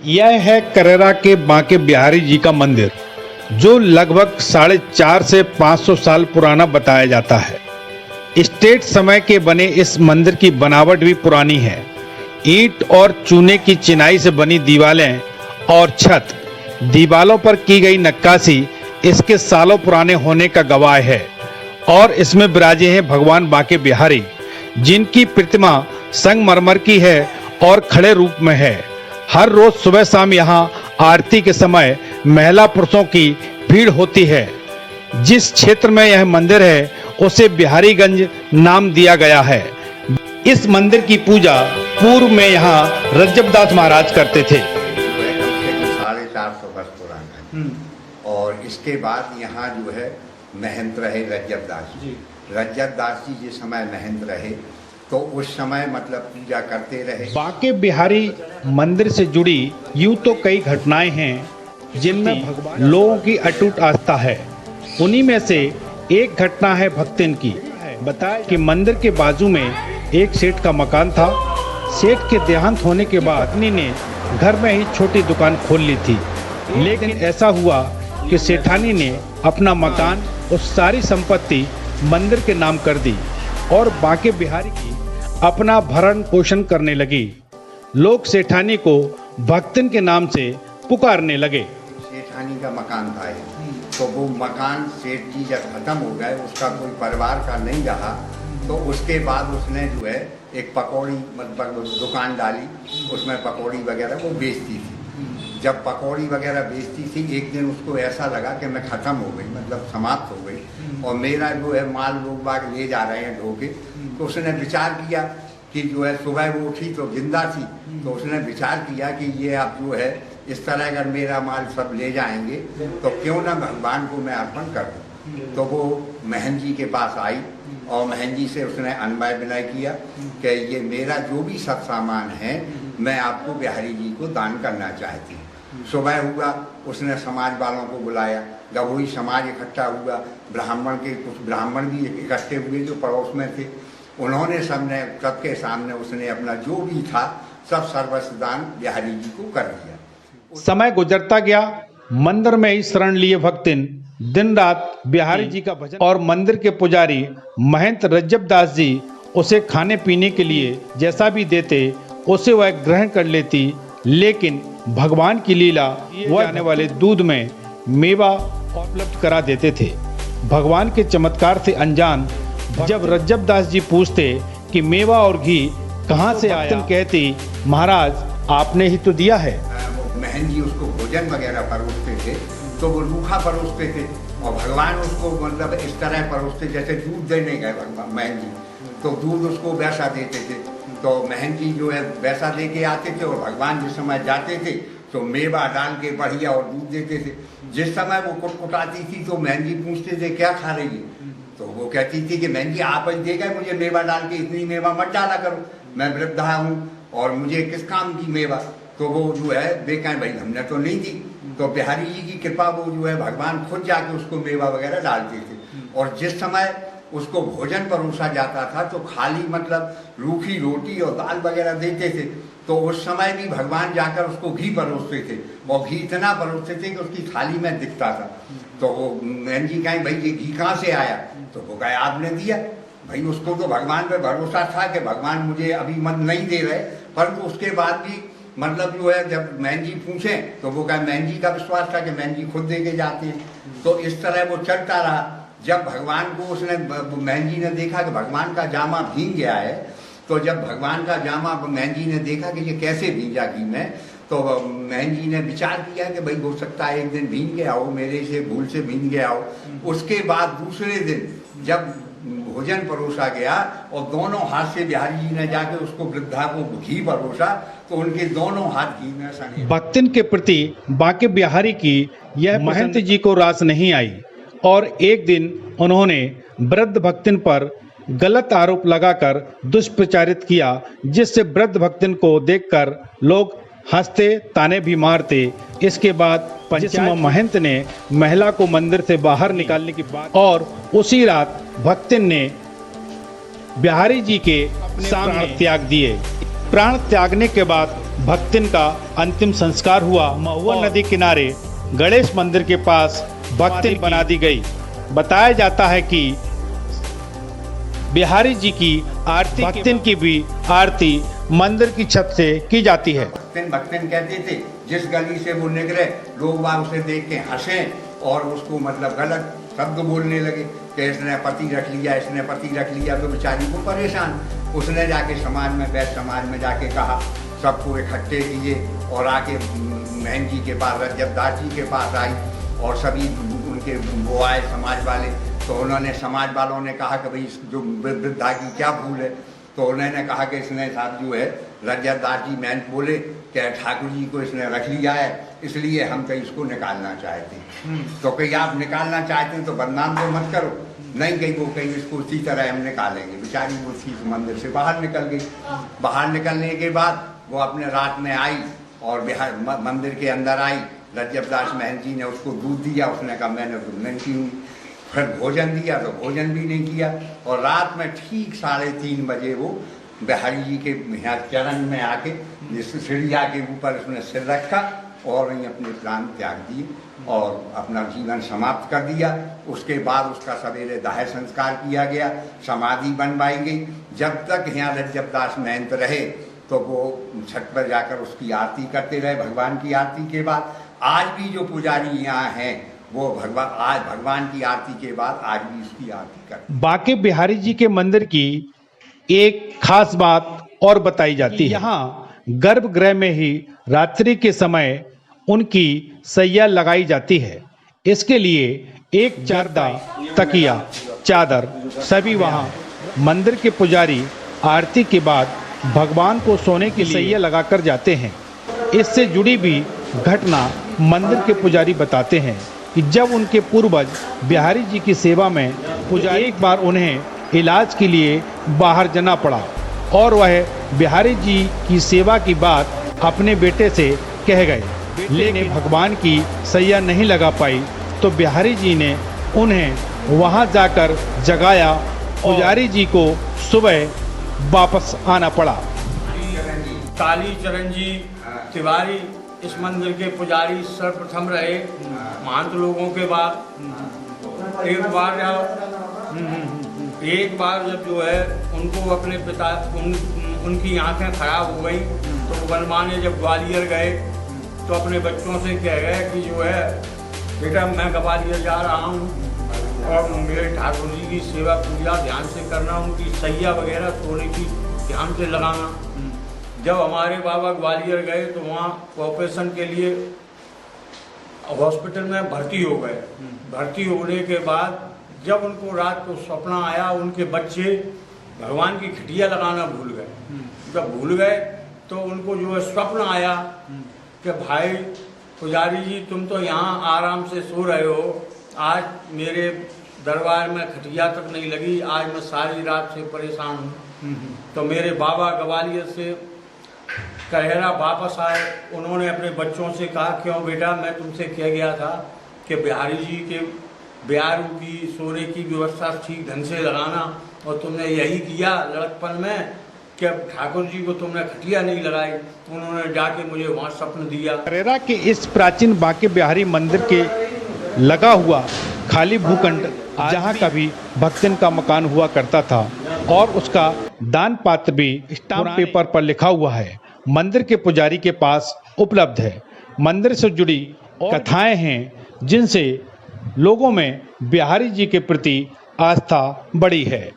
यह है करेरा के बांके बिहारी जी का मंदिर, जो लगभग 450 से 500 साल पुराना बताया जाता है। स्टेट समय के बने इस मंदिर की बनावट भी पुरानी है। ईंट और चूने की चिनाई से बनी दीवारें और छत, दीवारों पर की गई नक्काशी इसके सालों पुराने होने का गवाह है। और इसमें विराजे हैं भगवान बांके बिहारी, जिनकी प्रतिमा संगमरमर की है और खड़े रूप में है। हर रोज सुबह शाम यहाँ आरती के समय महिला पुरुषों की भीड़ होती है। जिस क्षेत्र में यह मंदिर है उसे बिहारीगंज नाम दिया गया है। इस मंदिर की पूजा पूर्व में यहाँ रज्जबदास महाराज करते थे। 450 वर्ष पुराना है। और इसके बाद यहाँ जो है महंत रहे रज्जबदास जी। रज्जबदास जी जिस समय महंत रहे तो उस समय मतलब पूजा करते रहे। बांके बिहारी मंदिर से जुड़ी यूं तो कई घटनाएं हैं जिनमें भगवान लोगों की अटूट आस्था है। उन्हीं में से एक घटना है भक्तिन की। बताया कि मंदिर के बाजू में एक सेठ का मकान था। सेठ के देहांत होने के बाद पत्नी ने घर में ही छोटी दुकान खोल ली थी, लेकिन ऐसा हुआ कि सेठानी ने अपना मकान और सारी संपत्ति मंदिर के नाम कर दी और बांके बिहारी की अपना भरण पोषण करने लगी। लोग सेठानी को भक्तिन के नाम से पुकारने लगे। सेठानी का मकान था ये, तो वो मकान सेठ जी जब खत्म हो गए, उसका कोई परिवार का नहीं रहा, तो उसके बाद उसने जो है एक पकौड़ी मतलब दुकान डाली, उसमें पकौड़ी वगैरह वो बेचती थी। जब पकौड़ी वगैरह बेचती थी, एक दिन उसको ऐसा लगा कि मैं ख़त्म हो गई, मतलब समाप्त हो गई और मेरा जो है माल लोग बाग ले जा रहे हैं ढो के। तो उसने विचार किया कि जो है सुबह वो उठी तो जिंदा थी, तो उसने विचार किया कि ये अब जो है इस तरह अगर मेरा माल सब ले जाएंगे तो क्यों ना भगवान को मैं अर्पण कर दूँ। तो वो महन जी के पास आई और महन जी से उसने अनवाय विनय किया कि ये मेरा जो भी सब सामान है मैं आपको बिहारी जी को दान करना चाहती हूँ। सुबह हुआ, उसने समाज वालों को बुलाया, गवोई समाज इकट्ठा हुआ, ब्राह्मण के कुछ ब्राह्मण भी इकट्ठे हुए जो पड़ोस में थे। उन्होंने सबके सामने उसने अपना जो भी था सब सर्वस्व दान बिहारी जी को कर दिया। समय गुजरता गया। मंदिर में ही शरण लिए भक्तिन दिन रात बिहारी जी का भजन और मंदिर के पुजारी महंत रज्जबदास जी उसे खाने पीने के लिए जैसा भी देते उसे वह ग्रहण कर लेती। लेकिन भगवान की लीला, वह आने वाले दूध में मेवा उपलब्ध करा देते थे। भगवान के चमत्कार से अनजान जब रज्जबदास जी पूछते कि मेवा और घी कहाँ से आया, कहती महाराज आपने ही तो दिया है। महन जी उसको भोजन वगैरह परोसते थे तो वो रूखा परोसते थे और भगवान उसको मतलब इस तरह परोसते जैसे दूध देने गए भगवान महन जी, तो दूध उसको वैसा देते थे। तो महन जी जो है वैसा दे के आते थे और भगवान जिस समय जाते थे तो मेवा डाल के बढ़िया और दूध देते थे। जिस समय वो कुटकुटाती थी तो महन जी पूछते थे क्या खा रही है, तो वो कहती थी कि महन जी आप ही दे गए मुझे मेवा डाल के, इतनी मेवा मत डाला करो, मैं वृद्धा हूँ और मुझे किस काम की मेवा। तो वो जो है बेकार भाई हमने तो नहीं दी। तो बिहारी जी की कृपा वो जो है भगवान खुद जाके उसको मेवा वगैरह डालते थे। और जिस समय उसको भोजन परोसा जाता था तो खाली मतलब रूखी रोटी और दाल वगैरह देते थे, तो उस समय भी भगवान जाकर उसको घी परोसते थे और घी इतना परोसते थे कि उसकी थाली में दिखता था। तो वो मैन जी कहें भाई ये घी कहाँ से आया, तो वो कहे आपने दिया। भाई उसको तो भगवान पे भरोसा था कि भगवान मुझे अभी मन नहीं दे रहे, परंतु उसके बाद भी मतलब जो है जब मैन जी पूछे तो वो कहे मैन जी का विश्वास था कि मैन जी खुद दे के जाते हैं। तो इस तरह वो चलता रहा। जब भगवान को उसने मैन जी ने देखा कि भगवान का जामा भीग गया है, तो जब भगवान का जामा मैन जी ने देखा कि ये कैसे भीगा घी में, तो मैन जी ने विचार किया कि भाई हो सकता है एक दिन भीग गया हो, मेरे से भूल से भीग गया हो। उसके बाद दूसरे दिन जब भोजन परोसा गया और दोनों हाथ से बिहारी जी ने जाके उसको वृद्धा को घी परोसा तो उनके दोनों हाथ घी में सने। भक्तिन के प्रति बांके बिहारी की यह महंत जी को रास नहीं आई और एक दिन उन्होंने वृद्ध भक्तिन पर गलत आरोप लगाकर दुष्प्रचारित किया, जिससे वृद्ध भक्तिन को देखकर लोग हंसते ताने भी मारते। इसके बाद पंचम महंत ने महिला को मंदिर से बाहर निकालने की बात और उसी रात भक्तिन ने बिहारी जी के सामने त्याग दिए। प्राण त्यागने के बाद भक्तिन का अंतिम संस्कार हुआ महुआ नदी किनारे गणेश मंदिर के पास भक्तिन बना दी गई। बताया जाता है कि बिहारी जी की आरती भक्तिन की भी आरती मंदिर की छत से की जाती है। भक्तिन कहते थे, जिस गली से वो निकले लोग वहाँ उसे देख के हंसे और उसको मतलब गलत शब्द बोलने लगे कि इसने पति रख लिया, इसने पति रख लिया, तो बेचारी को परेशान। उसने जाके समाज में वैश्य समाज में जाके कहा, सबको इकट्ठे किए और आके महन जी के पास, रजतदास जी के पास आई और सभी उनके वो आए समाज वाले। तो उन्होंने समाज वालों ने कहा कि भाई जो वृद्धा की क्या भूल है। तो उन्होंने कहा कि इसने साहब जो है रजतदास जी महंत बोले कि ठाकुर जी को इसने रख लिया है, इसलिए हम कहीं इसको निकालना चाहते हैं। तो कहीं आप निकालना चाहते हैं तो बदनाम तो मत करो, नहीं कहीं वो कहीं इसको उसी तरह हम निकालेंगे। बेचारी वो उसी मंदिर से बाहर निकल गई। बाहर निकलने के बाद वो अपने रात में आई और बिहार मंदिर के अंदर आई। रजतदास महंत जी ने उसको दूध दिया, उसने कहा मैंने दूध नहीं पीऊँगी। फिर भोजन दिया तो भोजन भी नहीं किया और रात में ठीक 3:30 बजे वो बिहारी जी के यहाँ चरण में आके जिस सीढ़िया के ऊपर उसने सिर रखा और वहीं अपने प्राण त्याग दिए और अपना जीवन समाप्त कर दिया। उसके बाद उसका सवेरे दाह संस्कार किया गया, समाधि बनवाई गई। जब तक यहाँ रजतदास महंत रहे तो वो छत पर जाकर उसकी आरती करते रहे, भगवान की आरती के बाद। आज भी जो पुजारी यहाँ हैं वो आज भगवान की आरती के बाद आज भी उसकी आरती करते। बांके बिहारी जी के मंदिर की एक खास बात और बताई जाती है, यहाँ गर्भगृह में ही रात्रि के समय उनकी सैया लगाई जाती है। इसके लिए एक चारदा, तकिया, चादर सभी वहाँ मंदिर के पुजारी आरती के बाद भगवान को सोने की सैया लगाकर जाते हैं। इससे जुड़ी भी घटना मंदिर के पुजारी बताते हैं कि जब उनके पूर्वज बिहारी जी की सेवा में पुजारी एक बार उन्हें इलाज के लिए बाहर जाना पड़ा और वह बिहारी जी की सेवा की बात अपने बेटे से कह गए, लेकिन भगवान की सैया नहीं लगा पाई तो बिहारी जी ने उन्हें वहां जाकर जगाया। पुजारी जी को सुबह वापस आना पड़ा। काली चरण जी तिवारी इस मंदिर के पुजारी सर्वप्रथम रहे महंत लोगों के बाद। एक बार जब जो है उनको अपने पिता उनकी आंखें खराब हो गई तो बनवाने जब ग्वालियर गए तो अपने बच्चों से कह गए कि जो है बेटा मैं ग्वालियर जा रहा हूँ और मेरे ठाकुर जी की सेवा पूजा ध्यान से करना, उनकी सैया वगैरह सोने की ध्यान से लगाना। जब हमारे बाबा ग्वालियर गए तो वहाँ ऑपरेशन के लिए हॉस्पिटल में भर्ती हो गए। भर्ती होने के बाद जब उनको रात को सपना आया, उनके बच्चे भगवान की खटिया लगाना भूल गए। जब भूल गए तो उनको जो है स्वप्न आया कि भाई पुजारी जी तुम तो यहाँ आराम से सो रहे हो, आज मेरे दरबार में खटिया तक नहीं लगी, आज मैं सारी रात से परेशान हूँ। तो मेरे बाबा ग्वालियर से कहरा वापस आए। उन्होंने अपने बच्चों से कहा, क्यों बेटा मैं तुमसे कह गया था कि बिहारी जी के ब्यारू की सोने की व्यवस्था ठीक ढंग से लगाना और तुमने यही किया लड़कपन में कि ठाकुर जी को तुमने खटिया नहीं लगाई। उन्होंने जाके मुझे वहाँ स्वप्न दिया। करेरा के इस प्राचीन बांके बिहारी मंदिर के लगा हुआ खाली भूखंड जहाँ कभी भक्तिन का मकान हुआ करता था और उसका दान पात्र भी स्टाम्प पेपर पर लिखा हुआ है, मंदिर के पुजारी के पास उपलब्ध है। मंदिर से जुड़ी कथाएं हैं जिनसे लोगों में बिहारी जी के प्रति आस्था बढ़ी है।